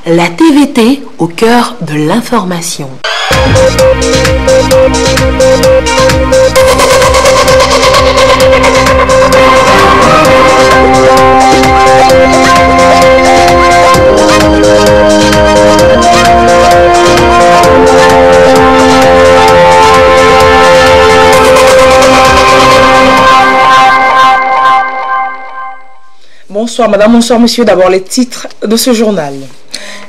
La TVT au cœur de l'information. Bonsoir madame, bonsoir monsieur. D'abord les titres de ce journal.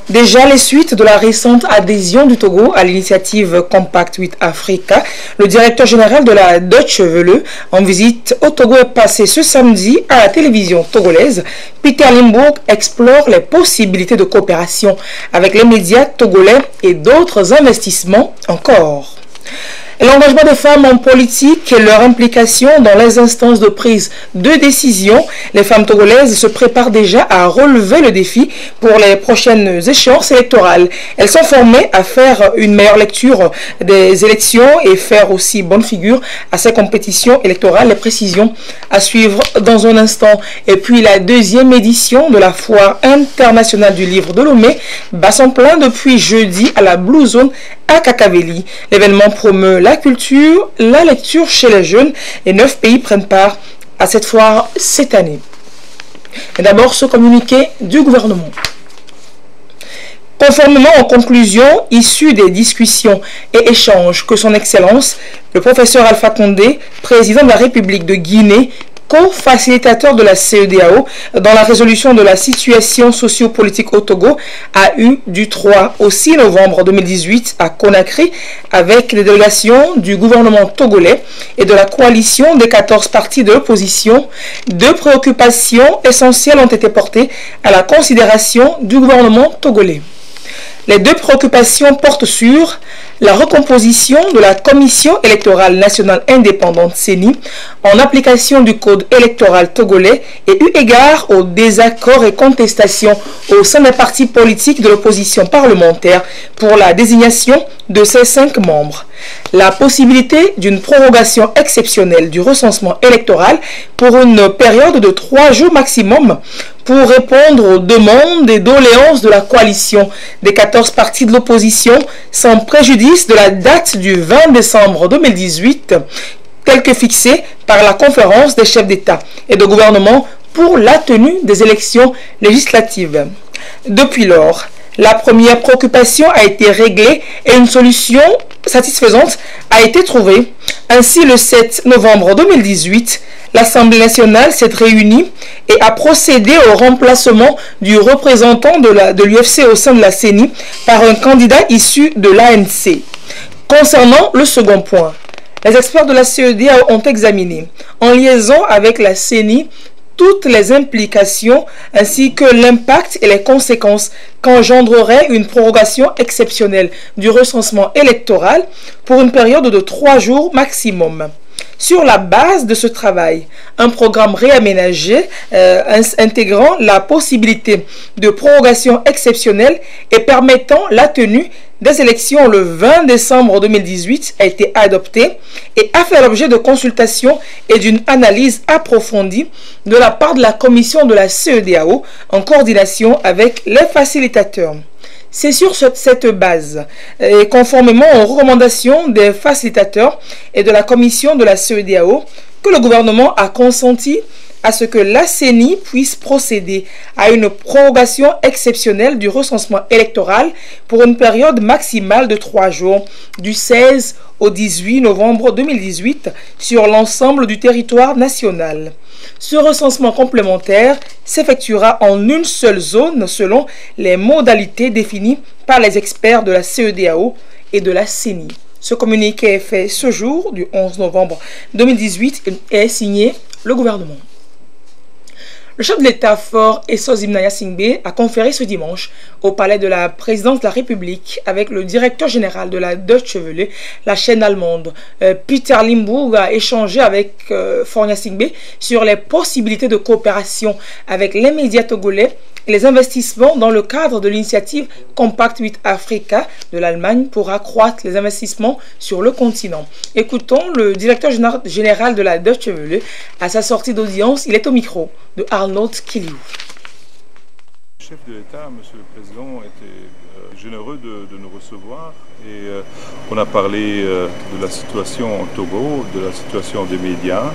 Déjà les suites de la récente adhésion du Togo à l'initiative Compact 8 Africa, le directeur général de la Deutsche Welle en visite au Togo est passé ce samedi à la télévision togolaise. Peter Limburg explore les possibilités de coopération avec les médias togolais et d'autres investissements encore. L'engagement des femmes en politique et leur implication dans les instances de prise de décision, les femmes togolaises se préparent déjà à relever le défi pour les prochaines échéances électorales. Elles sont formées à faire une meilleure lecture des élections et faire aussi bonne figure à ces compétitions électorales. Les précisions à suivre dans un instant. Et puis la deuxième édition de la foire internationale du livre de Lomé bat son plein depuis jeudi à la Blue Zone à Kakaveli. L'événement promeut la culture, la lecture chez les jeunes et 9 pays prennent part à cette foire cette année. Et d'abord ce communiqué du gouvernement. Conformément aux conclusions issues des discussions et échanges que son Excellence, le professeur Alpha Condé, président de la République de Guinée, co-facilitateur de la CEDEAO dans la résolution de la situation socio-politique au Togo, a eu du 3 au 6 novembre 2018 à Conakry avec les délégations du gouvernement togolais et de la coalition des 14 partis de l'opposition. 2 préoccupations essentielles ont été portées à la considération du gouvernement togolais. Les 2 préoccupations portent sur la recomposition de la Commission électorale nationale indépendante CENI en application du code électoral togolais et eu égard aux désaccords et contestations au sein des partis politiques de l'opposition parlementaire pour la désignation de ces 5 membres. La possibilité d'une prorogation exceptionnelle du recensement électoral pour une période de 3 jours maximum pour répondre aux demandes et doléances de la coalition des 14 partis de l'opposition sans préjudice de la date du 20 décembre 2018 telle que fixée par la conférence des chefs d'État et de gouvernement pour la tenue des élections législatives. Depuis lors, la première préoccupation a été réglée et une solution satisfaisante a été trouvée. Ainsi, le 7 novembre 2018, l'Assemblée nationale s'est réunie et a procédé au remplacement du représentant de l'UFC au sein de la CENI par un candidat issu de l'ANC. Concernant le second point, les experts de la CEDEAO ont examiné, en liaison avec la CENI, toutes les implications ainsi que l'impact et les conséquences qu'engendrerait une prorogation exceptionnelle du recensement électoral pour une période de 3 jours maximum. Sur la base de ce travail, un programme réaménagé intégrant la possibilité de prorogation exceptionnelle et permettant la tenue des élections le 20 décembre 2018 a été adopté et a fait l'objet de consultations et d'une analyse approfondie de la part de la commission de la CEDEAO en coordination avec les facilitateurs. C'est sur cette base, et conformément aux recommandations des facilitateurs et de la commission de la CEDEAO, que le gouvernement a consenti à ce que la CENI puisse procéder à une prorogation exceptionnelle du recensement électoral pour une période maximale de 3 jours, du 16 au 18 novembre 2018, sur l'ensemble du territoire national. Ce recensement complémentaire s'effectuera en une seule zone selon les modalités définies par les experts de la CEDEAO et de la CENI. Ce communiqué est fait ce jour, du 11 novembre 2018, et est signé le gouvernement. Le chef de l'État fort Essozimnaya Singbe a conféré ce dimanche au palais de la présidence de la République avec le directeur général de la Deutsche Welle, la chaîne allemande. Peter Limburg a échangé avec Fornia Singbe sur les possibilités de coopération avec les médias togolais et les investissements dans le cadre de l'initiative Compact 8 Africa de l'Allemagne pour accroître les investissements sur le continent. Écoutons le directeur général de la Deutsche Welle à sa sortie d'audience. Il est au micro de Arnold Kiliou. Le chef de l'État, Monsieur le Président, était généreux de nous recevoir et on a parlé de la situation au Togo, de la situation des médias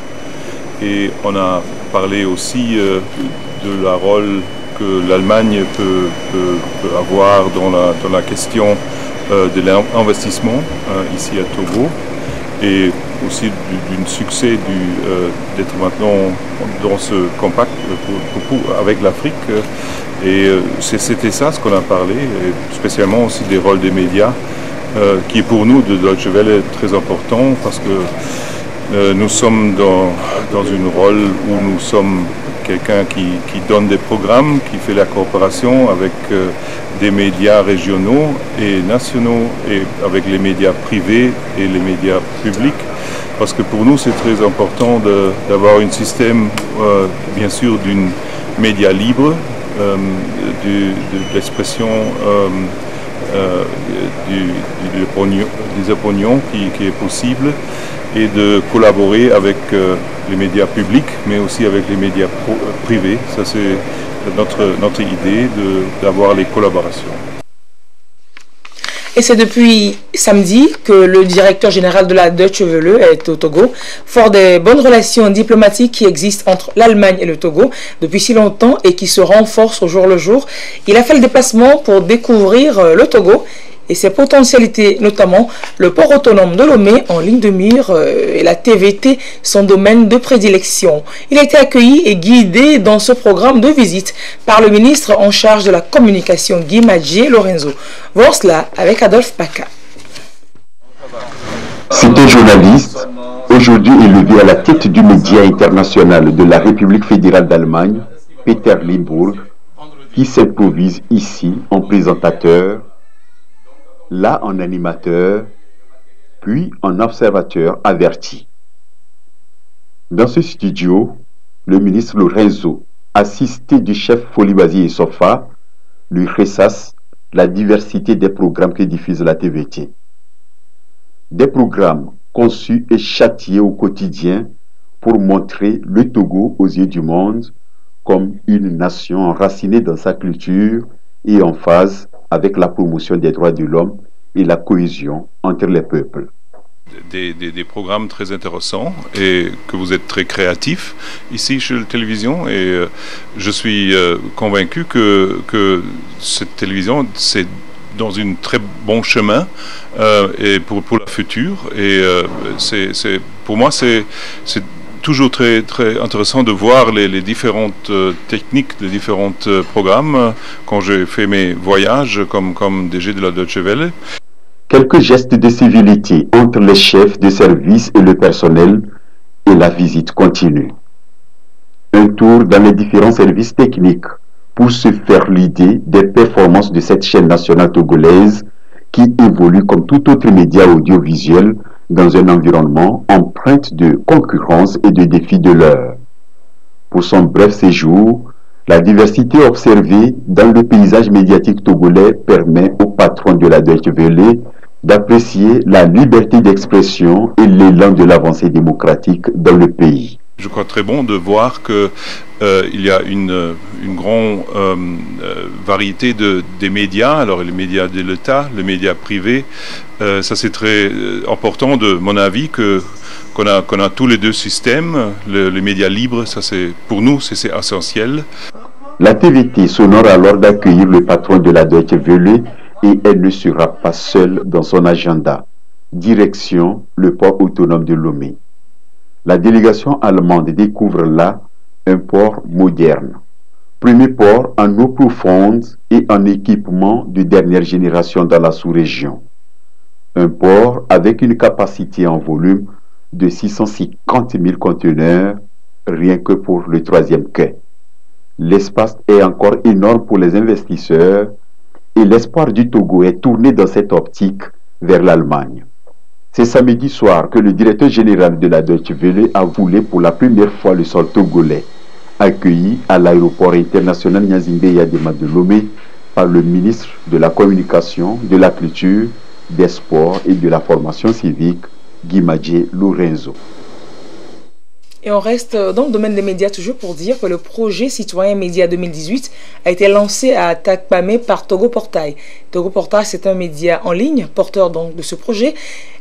et on a parlé aussi de la rôle que l'Allemagne peut avoir dans la question de l'investissement ici à Togo et aussi du succès d'être maintenant dans ce compact avec l'Afrique. Et c'était ça ce qu'on a parlé, et spécialement aussi des rôles des médias, qui est pour nous de Deutsche Welle très important parce que nous sommes dans un rôle où nous sommes quelqu'un qui donne des programmes, qui fait la coopération avec des médias régionaux et nationaux et avec les médias privés et les médias publics. Parce que pour nous, c'est très important d'avoir un système, bien sûr, d'une média libre, de l'expression des opinions qui est possible et de collaborer avec les médias publics, mais aussi avec les médias privés. Ça, c'est notre idée d'avoir les collaborations. Et c'est depuis samedi que le directeur général de la Deutsche Welle est au Togo, fort des bonnes relations diplomatiques qui existent entre l'Allemagne et le Togo depuis si longtemps et qui se renforcent au jour le jour. Il a fait le déplacement pour découvrir le Togo et ses potentialités, notamment le port autonome de Lomé en ligne de mire et la TVT, son domaine de prédilection. Il a été accueilli et guidé dans ce programme de visite par le ministre en charge de la communication Guy Madjié Lorenzo. Voir cela avec Adolphe Paca. C'était journaliste, aujourd'hui élevé à la tête du média international de la République fédérale d'Allemagne, Peter Limburg, qui s'improvise ici en présentateur, là en animateur, puis en observateur averti. Dans ce studio, le ministre Lorenzo, assisté du chef Folibasi et Sofa, lui ressasse la diversité des programmes que diffuse la TVT. Des programmes conçus et châtiés au quotidien pour montrer le Togo aux yeux du monde comme une nation enracinée dans sa culture et en phase avec la promotion des droits de l'homme et la cohésion entre les peuples. Des programmes très intéressants et que vous êtes très créatifs ici chez la télévision et je suis convaincu que cette télévision c'est dans un très bon chemin et pour la future et pour moi c'est toujours très intéressant de voir les différentes techniques, les différents programmes quand j'ai fait mes voyages comme DG de la Deutsche Welle. Quelques gestes de civilité entre les chefs de service et le personnel et la visite continue. Un tour dans les différents services techniques pour se faire l'idée des performances de cette chaîne nationale togolaise qui évolue comme tout autre média audiovisuel dans un environnement empreint de concurrence et de défis de l'heure. Pour son bref séjour, la diversité observée dans le paysage médiatique togolais permet au patron de la Deutsche Welle d'apprécier la liberté d'expression et l'élan de l'avancée démocratique dans le pays. Je crois très bon de voir que il y a une grande variété des médias, alors les médias de l'État, les médias privés. Ça c'est très important de mon avis qu'on a tous les deux systèmes, les médias libres, ça c'est pour nous c'est essentiel. La TVT s'honore alors d'accueillir le patron de la Deutsche Welle et elle ne sera pas seule dans son agenda. Direction le port autonome de Lomé. La délégation allemande découvre là un port moderne. Premier port en eau profonde et en équipement de dernière génération dans la sous-région. Un port avec une capacité en volume de 650 000 conteneurs rien que pour le troisième quai. L'espace est encore énorme pour les investisseurs et l'espoir du Togo est tourné dans cette optique vers l'Allemagne. C'est samedi soir que le directeur général de la Deutsche Welle a voulu pour la première fois le sol togolais accueilli à l'aéroport international Nyazimbe Yadema de Lomé par le ministre de la Communication, de la Culture, des Sports et de la Formation civique, Guimadje Lorenzo. Et on reste dans le domaine des médias toujours pour dire que le projet Citoyen Média 2018 a été lancé à Takpamé par Togo Portail. Togo Portail, c'est un média en ligne, porteur donc de ce projet.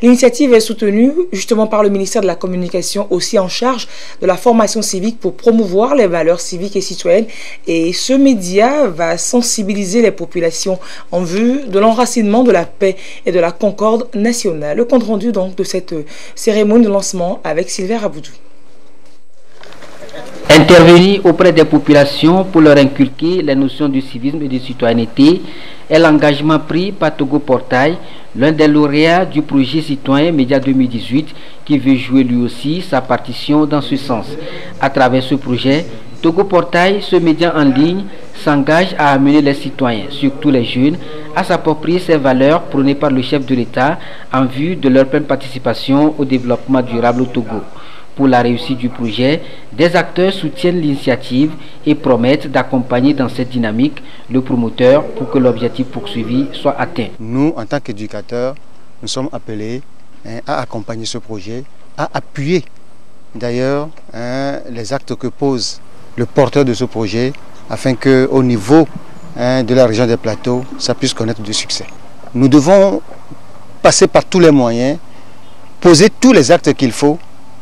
L'initiative est soutenue justement par le ministère de la Communication, aussi en charge de la formation civique pour promouvoir les valeurs civiques et citoyennes. Et ce média va sensibiliser les populations en vue de l'enracinement de la paix et de la concorde nationale. Le compte rendu donc de cette cérémonie de lancement avec Sylvain Raboudou. Intervenir auprès des populations pour leur inculquer les notions du civisme et de citoyenneté est l'engagement pris par Togo Portail, l'un des lauréats du projet Citoyen Média 2018, qui veut jouer lui aussi sa partition dans ce sens. À travers ce projet, Togo Portail, ce média en ligne, s'engage à amener les citoyens, surtout les jeunes, à s'approprier ces valeurs prônées par le chef de l'État en vue de leur pleine participation au développement durable au Togo. Pour la réussite du projet, des acteurs soutiennent l'initiative et promettent d'accompagner dans cette dynamique le promoteur pour que l'objectif poursuivi soit atteint. Nous, en tant qu'éducateurs, nous sommes appelés à accompagner ce projet, à appuyer d'ailleurs les actes que pose le porteur de ce projet afin qu'au niveau de la région des plateaux, ça puisse connaître du succès. Nous devons passer par tous les moyens, poser tous les actes qu'il faut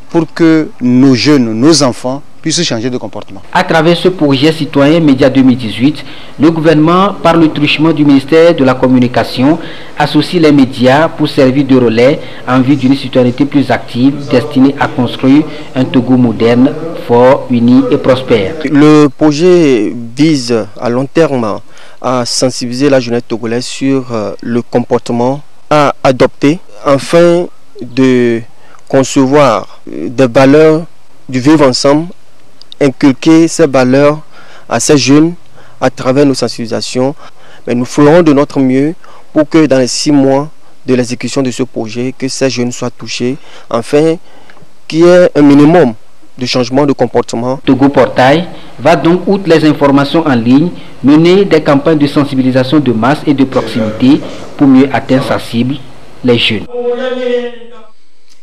pour que nos jeunes, nos enfants puissent changer de comportement. À travers ce projet Citoyen Média 2018, le gouvernement, par le truchement du ministère de la Communication, associe les médias pour servir de relais en vue d'une citoyenneté plus active destinée à construire un Togo moderne, fort, uni et prospère. Le projet vise à long terme à sensibiliser la jeunesse togolaise sur le comportement à adopter afin de concevoir des valeurs du vivre ensemble, inculquer ces valeurs à ces jeunes à travers nos sensibilisations. Mais nous ferons de notre mieux pour que dans les 6 mois de l'exécution de ce projet, que ces jeunes soient touchés, afin qu'il y ait un minimum de changement de comportement. Togo Portail va donc, outre les informations en ligne, mener des campagnes de sensibilisation de masse et de proximité pour mieux atteindre sa cible, les jeunes.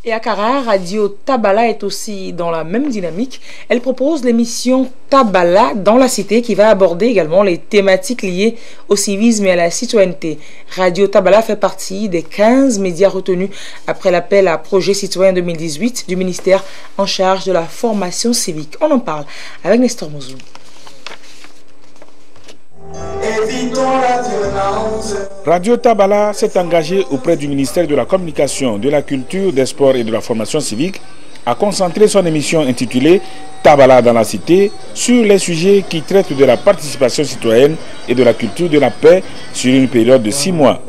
Et à Kara, Radio Tabala est aussi dans la même dynamique. Elle propose l'émission Tabala dans la cité qui va aborder également les thématiques liées au civisme et à la citoyenneté. Radio Tabala fait partie des 15 médias retenus après l'appel à projet citoyen 2018 du ministère en charge de la formation civique. On en parle avec Nestor Mozou. Radio Tabala s'est engagé auprès du ministère de la Communication, de la Culture, des Sports et de la Formation civique à concentrer son émission intitulée Tabala dans la cité sur les sujets qui traitent de la participation citoyenne et de la culture de la paix sur une période de 6 mois.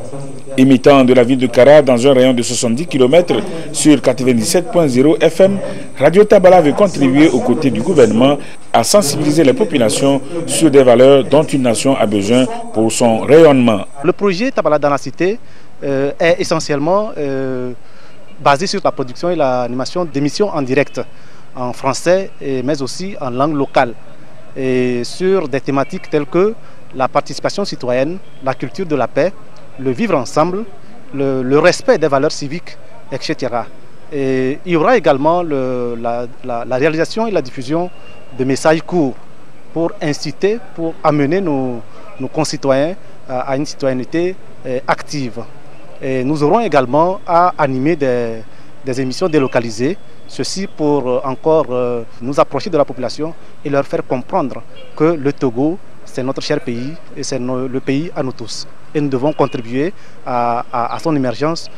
Émettant de la ville de Kara dans un rayon de 70 km sur 97.0 FM, Radio Tabala veut contribuer aux côtés du gouvernement à sensibiliser les populations sur des valeurs dont une nation a besoin pour son rayonnement. Le projet Tabala dans la cité est essentiellement basé sur la production et l'animation d'émissions en direct en français mais aussi en langue locale et sur des thématiques telles que la participation citoyenne, la culture de la paix, le vivre ensemble, le respect des valeurs civiques, etc. Et il y aura également la réalisation et la diffusion de messages courts pour inciter, pour amener nos concitoyens à une citoyenneté active. Et nous aurons également à animer des émissions délocalisées, ceci pour encore nous approcher de la population et leur faire comprendre que le Togo, c'est notre cher pays et c'est le pays à nous tous. Et nous devons contribuer à son émergence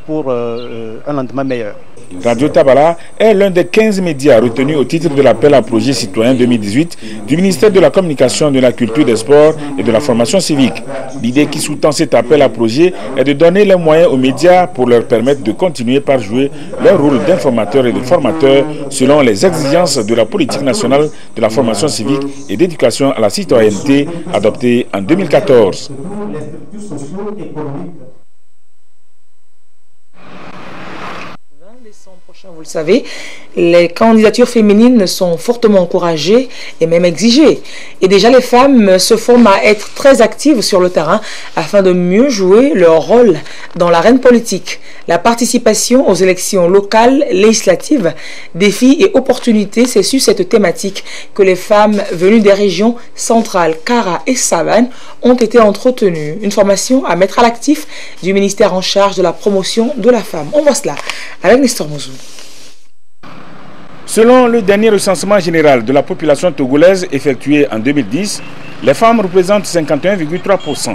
pour un lendemain meilleur. Radio Tabala est l'un des 15 médias retenus au titre de l'appel à projet citoyen 2018 du ministère de la Communication, de la Culture, des Sports et de la Formation civique. L'idée qui sous-tend cet appel à projet est de donner les moyens aux médias pour leur permettre de continuer par jouer leur rôle d'informateurs et de formateurs selon les exigences de la politique nationale de la formation civique et d'éducation à la citoyenneté adoptée en 2014. Vous le savez, les candidatures féminines sont fortement encouragées et même exigées. Et déjà, les femmes se forment à être très actives sur le terrain afin de mieux jouer leur rôle dans l'arène politique. La participation aux élections locales, législatives, défis et opportunités, c'est sur cette thématique que les femmes venues des régions centrales, Kara et Savane ont été entretenues. Une formation à mettre à l'actif du ministère en charge de la promotion de la femme. On voit cela avec Nestor Mouzou. Selon le dernier recensement général de la population togolaise effectué en 2010, les femmes représentent 51,3%.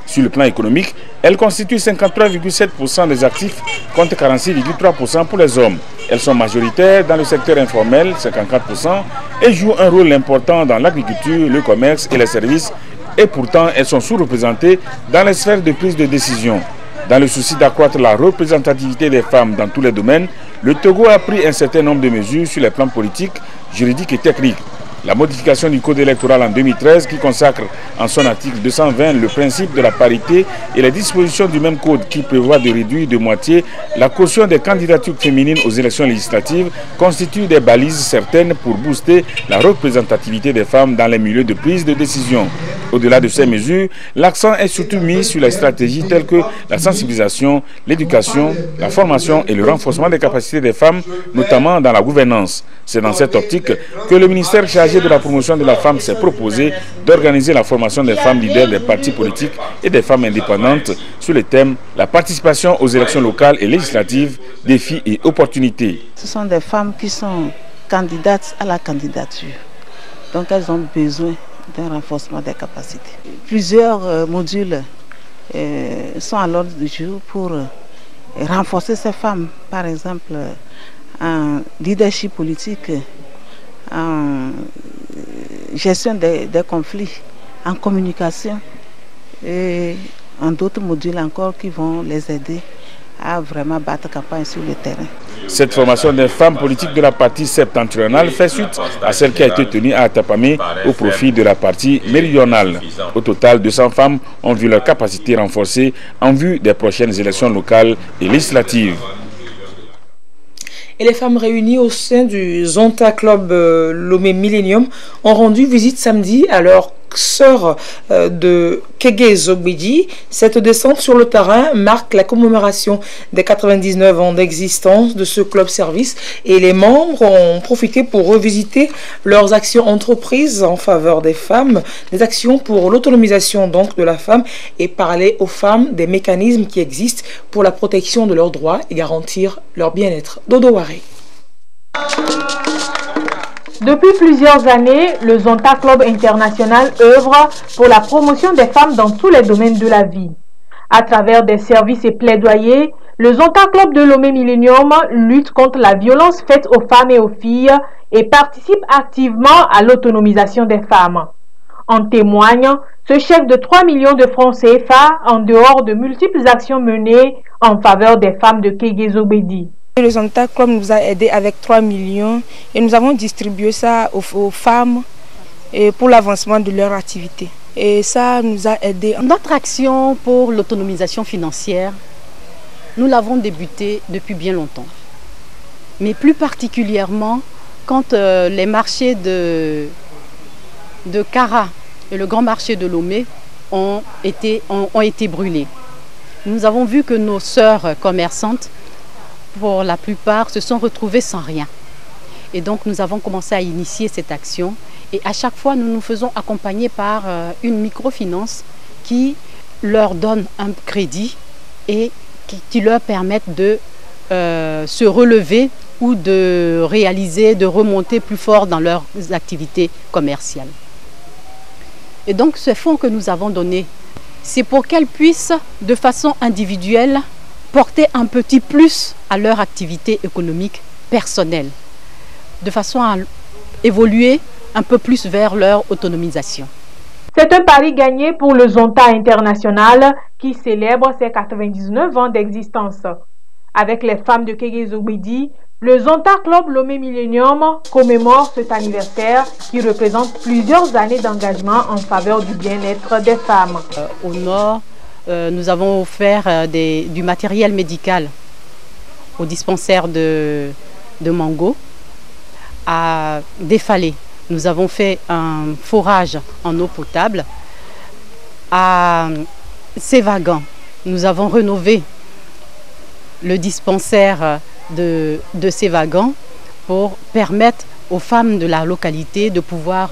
Sur le plan économique, elles constituent 53,7% des actifs contre 46,3% pour les hommes. Elles sont majoritaires dans le secteur informel, 54%, et jouent un rôle important dans l'agriculture, le commerce et les services, et pourtant elles sont sous-représentées dans les sphères de prise de décision. Dans le souci d'accroître la représentativité des femmes dans tous les domaines, le Togo a pris un certain nombre de mesures sur les plans politiques, juridiques et techniques. La modification du code électoral en 2013 qui consacre en son article 220 le principe de la parité et les dispositions du même code qui prévoit de réduire de moitié la caution des candidatures féminines aux élections législatives constituent des balises certaines pour booster la représentativité des femmes dans les milieux de prise de décision. Au-delà de ces mesures, l'accent est surtout mis sur les stratégies telles que la sensibilisation, l'éducation, la formation et le renforcement des capacités des femmes, notamment dans la gouvernance. C'est dans cette optique que le ministère chargé de la promotion de la femme s'est proposé d'organiser la formation des femmes leaders des partis politiques et des femmes indépendantes sur le thème « La participation aux élections locales et législatives, défis et opportunités ». Ce sont des femmes qui sont candidates à la candidature. Donc elles ont besoin d'un renforcement des capacités. Plusieurs modules sont à l'ordre du jour pour renforcer ces femmes, par exemple en leadership politique, en gestion des conflits, en communication et en d'autres modules encore qui vont les aider à vraiment battre campagne sur le terrain. Cette formation des femmes politiques de la partie septentrionale fait suite à celle qui a été tenue à Atapamé au profit de la partie méridionale. Au total, 200 femmes ont vu leur capacité renforcée en vue des prochaines élections locales et législatives. Et les femmes réunies au sein du Zonta Club Lomé Millennium ont rendu visite samedi à leur sœur de Kege Zogbedi. Cette descente sur le terrain marque la commémoration des 99 ans d'existence de ce club service et les membres ont profité pour revisiter leurs actions entreprises en faveur des femmes, des actions pour l'autonomisation donc de la femme et parler aux femmes des mécanismes qui existent pour la protection de leurs droits et garantir leur bien-être. Dodo Waré. Depuis plusieurs années, le Zonta Club International œuvre pour la promotion des femmes dans tous les domaines de la vie. À travers des services et plaidoyers, le Zonta Club de Lomé Millennium lutte contre la violence faite aux femmes et aux filles et participe activement à l'autonomisation des femmes. En témoigne ce chèque de 3 millions de francs CFA en dehors de multiples actions menées en faveur des femmes de Kege Zogbedi. Le Zonta Club nous a aidés avec 3 millions et nous avons distribué ça aux femmes et pour l'avancement de leur activité. Et ça nous a aidés. Notre action pour l'autonomisation financière, nous l'avons débutée depuis bien longtemps. Mais plus particulièrement quand les marchés de Kara et le grand marché de Lomé ont été brûlés. Nous avons vu que nos sœurs commerçantes, pour la plupart, se sont retrouvés sans rien. Et donc, nous avons commencé à initier cette action. Et à chaque fois, nous nous faisons accompagner par une microfinance qui leur donne un crédit et qui leur permettent de se relever ou de réaliser, de remonter plus fort dans leurs activités commerciales. Et donc, ce fonds que nous avons donné, c'est pour qu'elles puissent, de façon individuelle, porter un petit plus à leur activité économique personnelle, de façon à évoluer un peu plus vers leur autonomisation. C'est un pari gagné pour le Zonta International qui célèbre ses 99 ans d'existence. Avec les femmes de Kege Zogbedi, le Zonta Club Lomé Millennium commémore cet anniversaire qui représente plusieurs années d'engagement en faveur du bien-être des femmes. Au nord, nous avons offert du matériel médical au dispensaire de Mango, à Défalé. Nous avons fait un forage en eau potable. À Sévagan, nous avons rénové le dispensaire de Sévagan pour permettre aux femmes de la localité de pouvoir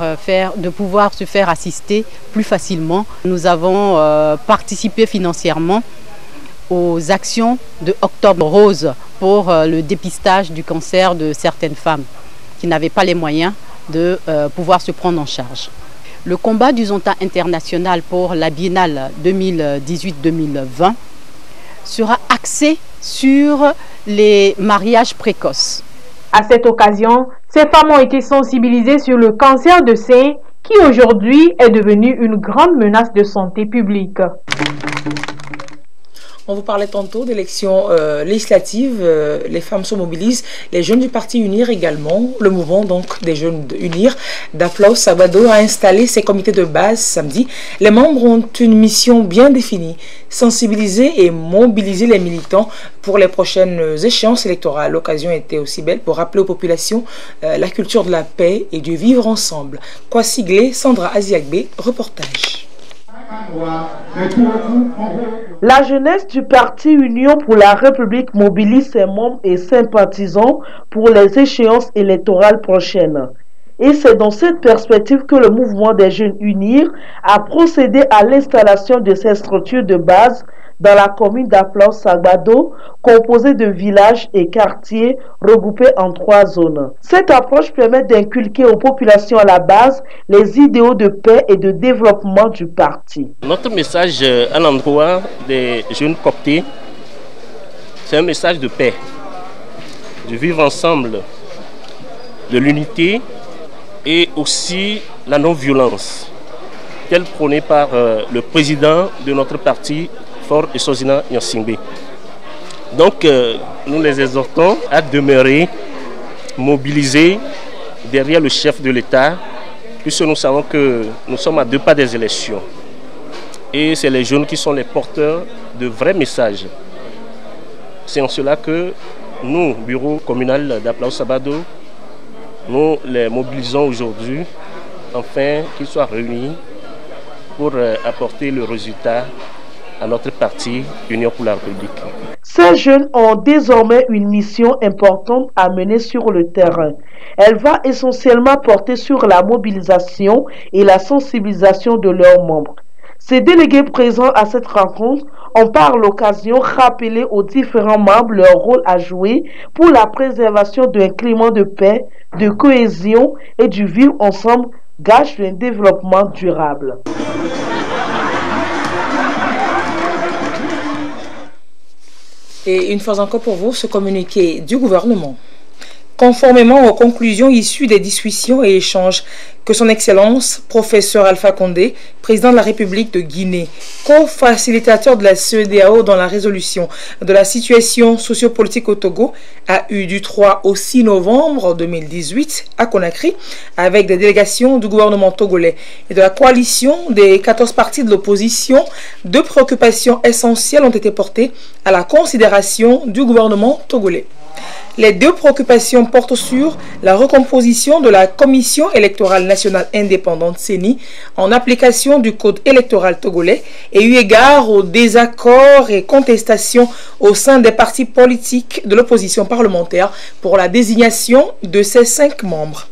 se faire assister plus facilement. Nous avons participé financièrement aux actions de Octobre Rose pour le dépistage du cancer de certaines femmes qui n'avaient pas les moyens de pouvoir se prendre en charge. Le combat du Zonta international pour la biennale 2018-2020 sera axé sur les mariages précoces. À cette occasion, ces femmes ont été sensibilisées sur le cancer de sein qui aujourd'hui est devenu une grande menace de santé publique. On vous parlait tantôt d'élections législatives, les femmes se mobilisent, les jeunes du parti Unir également, le mouvement donc des jeunes Unir d'Applaus Sabado a installé ses comités de base samedi. Les membres ont une mission bien définie, sensibiliser et mobiliser les militants pour les prochaines échéances électorales. L'occasion était aussi belle pour rappeler aux populations la culture de la paix et du vivre ensemble. Quoi sigler, Sandra Aziakbe, reportage. La jeunesse du parti Union pour la République mobilise ses membres et sympathisants pour les échéances électorales prochaines. Et c'est dans cette perspective que le mouvement des jeunes Unir a procédé à l'installation de ces structures de base dans la commune d'Applaus Sabado, composée de villages et quartiers regroupés en 3 zones. Cette approche permet d'inculquer aux populations à la base les idéaux de paix et de développement du parti. Notre message à l'endroit des jeunes coptés, c'est un message de paix, de vivre ensemble, de l'unité et aussi la non-violence, telle prônée par le président de notre parti, Fort et Sozina Nyansingbe. Donc nous les exhortons à demeurer mobilisés derrière le chef de l'État, puisque nous savons que nous sommes à 2 pas des élections. Et c'est les jeunes qui sont les porteurs de vrais messages. C'est en cela que nous, bureau communal d'Applaus Sabado, nous les mobilisons aujourd'hui, afin qu'ils soient réunis pour apporter le résultat à notre parti Union pour la République. Ces jeunes ont désormais une mission importante à mener sur le terrain. Elle va essentiellement porter sur la mobilisation et la sensibilisation de leurs membres. Ces délégués présents à cette rencontre ont par l'occasion rappelé aux différents membres leur rôle à jouer pour la préservation d'un climat de paix, de cohésion et du vivre ensemble, gage d'un développement durable. Et une fois encore pour vous, ce communiqué du gouvernement. Conformément aux conclusions issues des discussions et échanges que son Excellence, professeur Alpha Condé, président de la République de Guinée, co-facilitateur de la CEDEAO dans la résolution de la situation sociopolitique au Togo, a eu du 3 au 6 novembre 2018 à Conakry, avec des délégations du gouvernement togolais et de la coalition des 14 partis de l'opposition, 2 préoccupations essentielles ont été portées à la considération du gouvernement togolais. Les 2 préoccupations portent sur la recomposition de la Commission électorale nationale indépendante CENI en application du code électoral togolais et eu égard aux désaccords et contestations au sein des partis politiques de l'opposition parlementaire pour la désignation de ces 5 membres.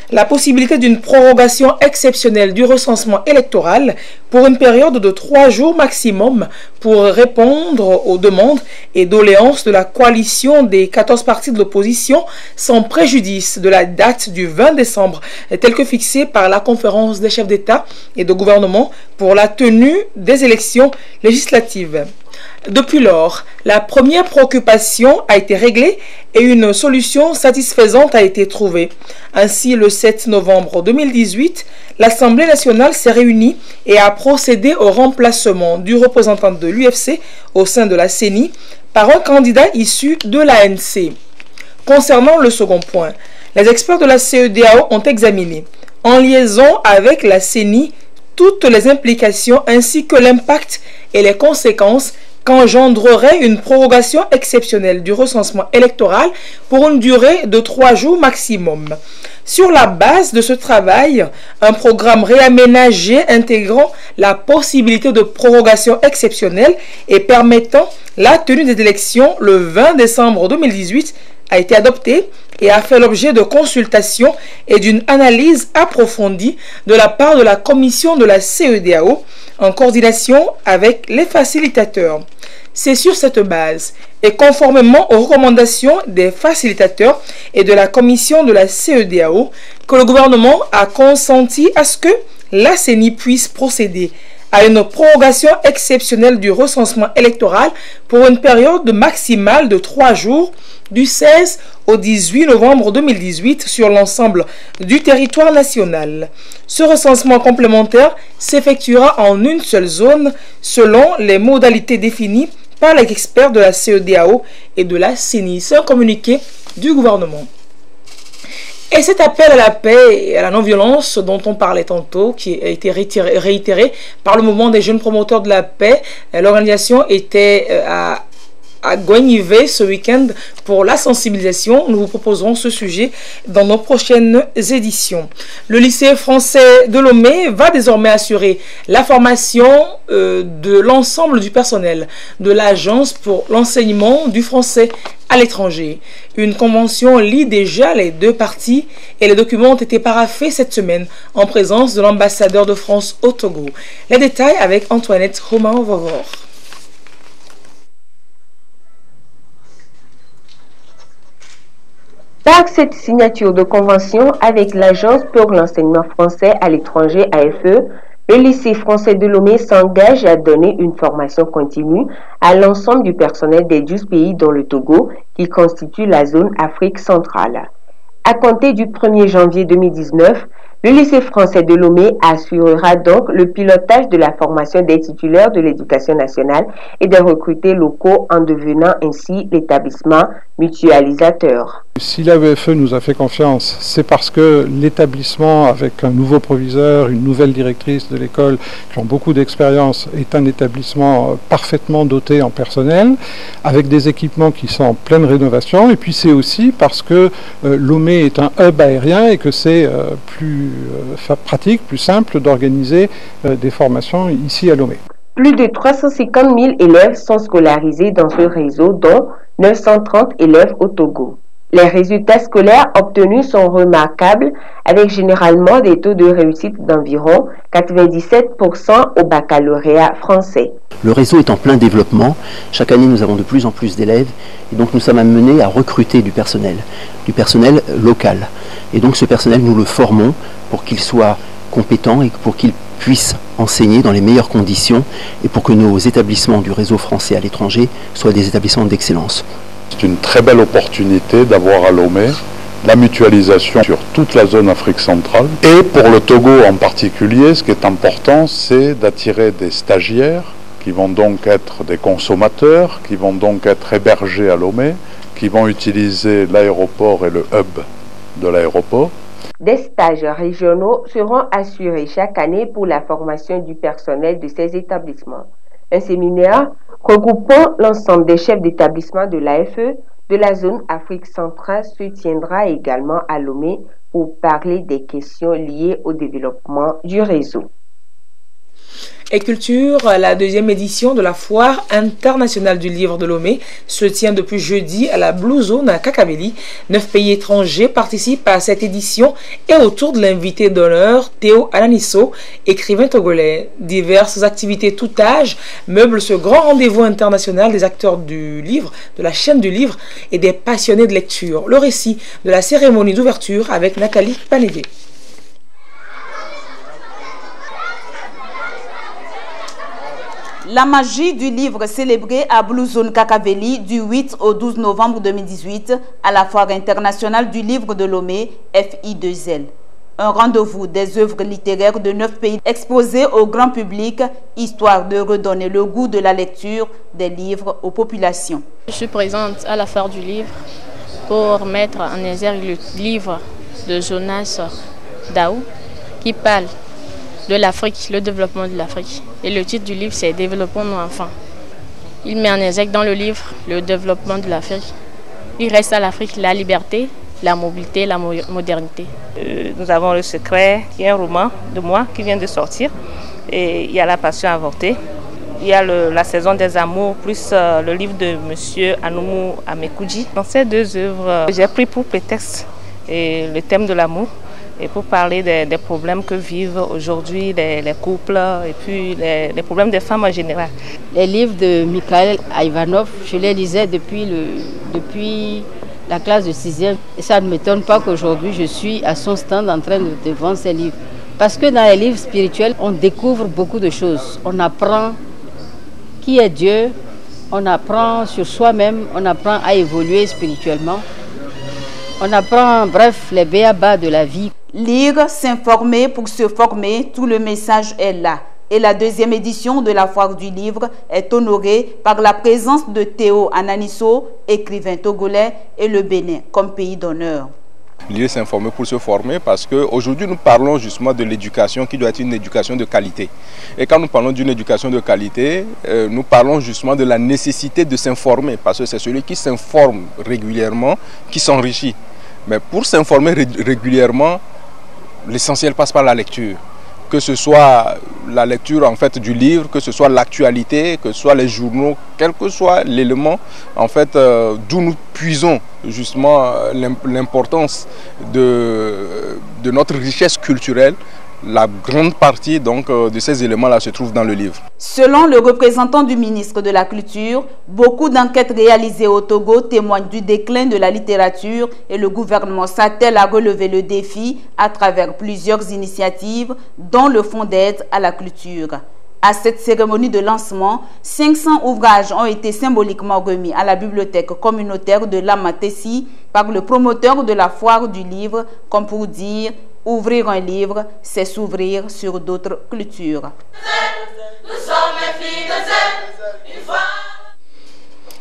La possibilité d'une prorogation exceptionnelle du recensement électoral pour une période de 3 jours maximum pour répondre aux demandes et doléances de la coalition des 14 partis de l'opposition sans préjudice de la date du 20 décembre telle que fixée par la conférence des chefs d'État et de gouvernement pour la tenue des élections législatives. Depuis lors, la première préoccupation a été réglée et une solution satisfaisante a été trouvée. Ainsi, le 7 novembre 2018, l'Assemblée nationale s'est réunie et a procédé au remplacement du représentant de l'UFC au sein de la CENI par un candidat issu de l'ANC. Concernant le second point, les experts de la CEDEAO ont examiné, en liaison avec la CENI, toutes les implications ainsi que l'impact et les conséquences qu'engendrerait une prorogation exceptionnelle du recensement électoral pour une durée de 3 jours maximum. Sur la base de ce travail, un programme réaménagé intégrant la possibilité de prorogation exceptionnelle et permettant la tenue des élections le 20 décembre 2018 a été adopté et a fait l'objet de consultations et d'une analyse approfondie de la part de la commission de la CEDEAO en coordination avec les facilitateurs. C'est sur cette base et conformément aux recommandations des facilitateurs et de la commission de la CEDEAO que le gouvernement a consenti à ce que la CENI puisse procéder à une prorogation exceptionnelle du recensement électoral pour une période maximale de 3 jours du 16 au 18 novembre 2018 sur l'ensemble du territoire national. Ce recensement complémentaire s'effectuera en une seule zone selon les modalités définies par les experts de la CEDEAO et de la CENI. C'est un communiqué du gouvernement. Et cet appel à la paix et à la non-violence dont on parlait tantôt, qui a été réitéré par le mouvement des jeunes promoteurs de la paix, l'organisation était à Guanivé ce week-end pour la sensibilisation. Nous vous proposerons ce sujet dans nos prochaines éditions. Le lycée français de Lomé va désormais assurer la formation de l'ensemble du personnel de l'Agence pour l'enseignement du français à l'étranger. Une convention lie déjà les deux parties et les documents ont été paraphés cette semaine en présence de l'ambassadeur de France au Togo. Les détails avec Antoinette Romain-Vovor. Par cette signature de convention avec l'Agence pour l'enseignement français à l'étranger AFE, le lycée français de Lomé s'engage à donner une formation continue à l'ensemble du personnel des 12 pays dont le Togo, qui constitue la zone Afrique centrale. À compter du 1er janvier 2019, le lycée français de Lomé assurera donc le pilotage de la formation des titulaires de l'éducation nationale et des recrutés locaux en devenant ainsi l'établissement mutualisateur. Si l'AEFE nous a fait confiance, c'est parce que l'établissement, avec un nouveau proviseur, une nouvelle directrice de l'école qui ont beaucoup d'expérience, est un établissement parfaitement doté en personnel, avec des équipements qui sont en pleine rénovation. Et puis c'est aussi parce que Lomé est un hub aérien et que c'est plus pratique, plus simple d'organiser des formations ici à Lomé. Plus de 350 000 élèves sont scolarisés dans ce réseau, dont 930 élèves au Togo. Les résultats scolaires obtenus sont remarquables, avec généralement des taux de réussite d'environ 97% au baccalauréat français. Le réseau est en plein développement. Chaque année, nous avons de plus en plus d'élèves. Et donc, nous sommes amenés à recruter du personnel local. Et donc, ce personnel, nous le formons pour qu'il soit compétent et pour qu'il puisse enseigner dans les meilleures conditions et pour que nos établissements du réseau français à l'étranger soient des établissements d'excellence. C'est une très belle opportunité d'avoir à Lomé la mutualisation sur toute la zone Afrique centrale. Et pour le Togo en particulier, ce qui est important, c'est d'attirer des stagiaires qui vont donc être des consommateurs, qui vont donc être hébergés à Lomé, qui vont utiliser l'aéroport et le hub de l'aéroport. Des stages régionaux seront assurés chaque année pour la formation du personnel de ces établissements. Un séminaire regroupant l'ensemble des chefs d'établissement de l'AFE de la zone Afrique centrale se tiendra également à Lomé pour parler des questions liées au développement du réseau. Et culture, la deuxième édition de la Foire internationale du livre de Lomé se tient depuis jeudi à la Blue Zone à Kakabeli. 9 pays étrangers participent à cette édition et autour de l'invité d'honneur, Théo Ananisso, écrivain togolais. Diverses activités tout âge meublent ce grand rendez-vous international des acteurs du livre, de la chaîne du livre et des passionnés de lecture. Le récit de la cérémonie d'ouverture avec Nathalie Panédé. La magie du livre célébrée à Blue Zone Kakaveli du 8 au 12 novembre 2018 à la Foire internationale du livre de Lomé, FI2L. Un rendez-vous des œuvres littéraires de 9 pays exposées au grand public, histoire de redonner le goût de la lecture des livres aux populations. Je suis présente à la Foire du livre pour mettre en exergue le livre de Jonas Daou qui parle de l'Afrique, le développement de l'Afrique. Et le titre du livre, c'est « Développons nos enfants ». Il met en exergue dans le livre le développement de l'Afrique. Il reste à l'Afrique la liberté, la mobilité, la modernité. Nous avons Le Secret, qui est un roman de moi qui vient de sortir. Et il y a La Passion avortée. Il y a La Saison des Amours, plus le livre de M. Anoumou Amekouji. Dans ces deux œuvres, j'ai pris pour prétexte le thème de l'amour et pour parler des problèmes que vivent aujourd'hui les couples et puis les problèmes des femmes en général. Les livres de Mikhail Ivanov, je les lisais depuis la classe de 6e. Et ça ne m'étonne pas qu'aujourd'hui je suis à son stand en train de vendre ces livres. Parce que dans les livres spirituels, on découvre beaucoup de choses. On apprend qui est Dieu, on apprend sur soi-même, on apprend à évoluer spirituellement. On apprend, bref, les béabas de la vie. Lire, s'informer pour se former, tout le message est là. Et la deuxième édition de la foire du livre est honorée par la présence de Théo Ananisso, écrivain togolais, et le Bénin comme pays d'honneur. Lire, s'informer pour se former, parce qu'aujourd'hui nous parlons justement de l'éducation qui doit être une éducation de qualité. Et quand nous parlons d'une éducation de qualité, nous parlons justement de la nécessité de s'informer, parce que c'est celui qui s'informe régulièrement qui s'enrichit. Mais pour s'informer régulièrement, l'essentiel passe par la lecture. Que ce soit la lecture en fait du livre, que ce soit l'actualité, que ce soit les journaux, quel que soit l'élément en fait d'où nous puisons justement l'importance de notre richesse culturelle. La grande partie donc de ces éléments-là se trouve dans le livre. Selon le représentant du ministre de la Culture, beaucoup d'enquêtes réalisées au Togo témoignent du déclin de la littérature et le gouvernement s'attelle à relever le défi à travers plusieurs initiatives, dont le Fonds d'aide à la culture. À cette cérémonie de lancement, 500 ouvrages ont été symboliquement remis à la bibliothèque communautaire de Lamatessi par le promoteur de la foire du livre, comme pour dire « Ouvrir un livre, c'est s'ouvrir sur d'autres cultures ».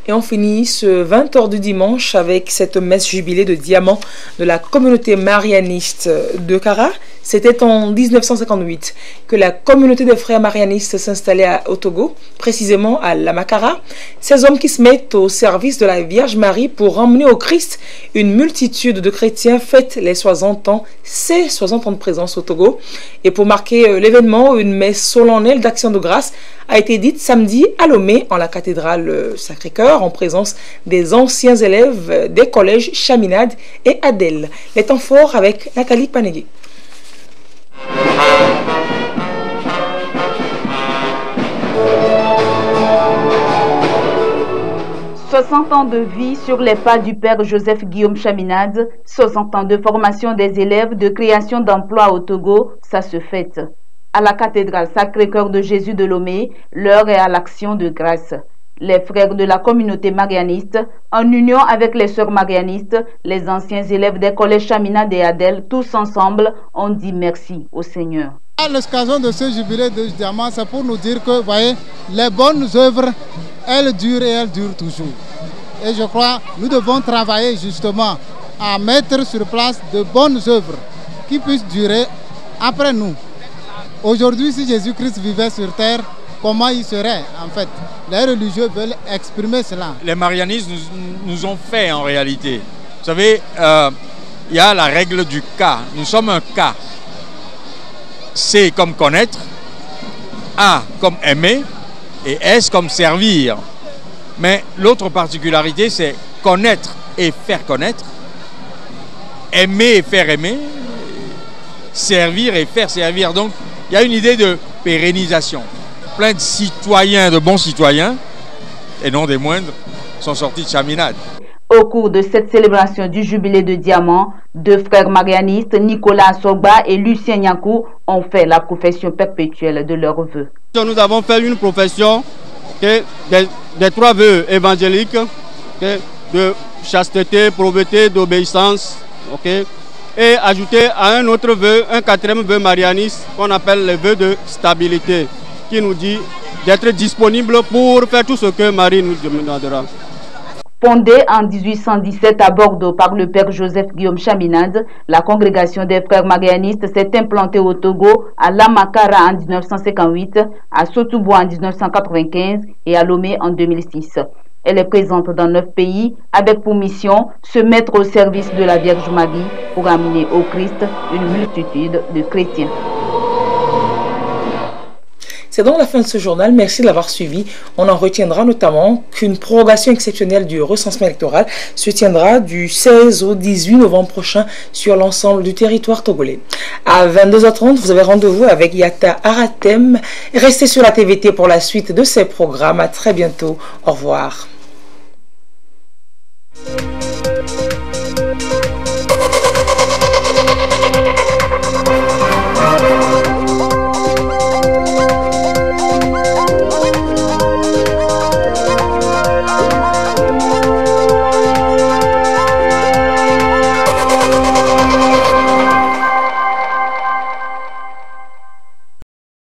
Et on finit ce 20h du dimanche avec cette messe jubilée de diamants de la communauté marianiste de Kara. C'était en 1958 que la communauté des frères marianistes s'installait au Togo, précisément à Lamakara. Ces hommes qui se mettent au service de la Vierge Marie pour emmener au Christ une multitude de chrétiens fêtent les 60 ans, ces 60 ans de présence au Togo. Et pour marquer l'événement, une messe solennelle d'action de grâce a été dite samedi à Lomé en la cathédrale Sacré-Cœur en présence des anciens élèves des collèges Chaminade et Adèle. Les temps forts avec Nathalie Panégué. 60 ans de vie sur les pas du père Joseph Guillaume Chaminade, 60 ans de formation des élèves, de création d'emplois au Togo, ça se fête. À la cathédrale Sacré-Cœur de Jésus de Lomé, l'heure est à l'action de grâce. Les frères de la communauté marianiste, en union avec les sœurs marianistes, les anciens élèves des collèges Chaminade et Adèle, tous ensemble, ont dit merci au Seigneur. À l'occasion de ce jubilé de diamant, c'est pour nous dire que, voyez, les bonnes œuvres, elles durent et elles durent toujours. Et je crois que nous devons travailler justement à mettre sur place de bonnes œuvres qui puissent durer après nous. Aujourd'hui, si Jésus-Christ vivait sur terre, comment il serait en fait? Les religieux veulent exprimer cela. Les marianistes nous ont fait en réalité. Vous savez, il y a la règle du cas. Nous sommes un cas. C comme connaître, A comme aimer et S comme servir. Mais l'autre particularité, c'est connaître et faire connaître, aimer et faire aimer, servir et faire servir. Donc, il y a une idée de pérennisation. Plein de citoyens, de bons citoyens, et non des moindres, sont sortis de Chaminade. Au cours de cette célébration du jubilé de diamant, deux frères marianistes, Nicolas Sogba et Lucien Nyankou, ont fait la profession perpétuelle de leurs vœux. Nous avons fait une profession des trois vœux évangéliques, de chasteté, pauvreté, d'obéissance, et ajouter à un autre vœu, un quatrième vœu marianiste, qu'on appelle le vœu de stabilité, qui nous dit d'être disponible pour faire tout ce que Marie nous demandera. Fondée en 1817 à Bordeaux par le père Joseph Guillaume Chaminade, la congrégation des frères marianistes s'est implantée au Togo, à Lamakara en 1958, à Sotoubou en 1995 et à Lomé en 2006. Elle est présente dans 9 pays avec pour mission se mettre au service de la Vierge Marie pour amener au Christ une multitude de chrétiens. C'est donc la fin de ce journal. Merci de l'avoir suivi. On en retiendra notamment qu'une prorogation exceptionnelle du recensement électoral se tiendra du 16 au 18 novembre prochain sur l'ensemble du territoire togolais. À 22h30, vous avez rendez-vous avec Yata Aratem. Restez sur la TVT pour la suite de ces programmes. À très bientôt. Au revoir.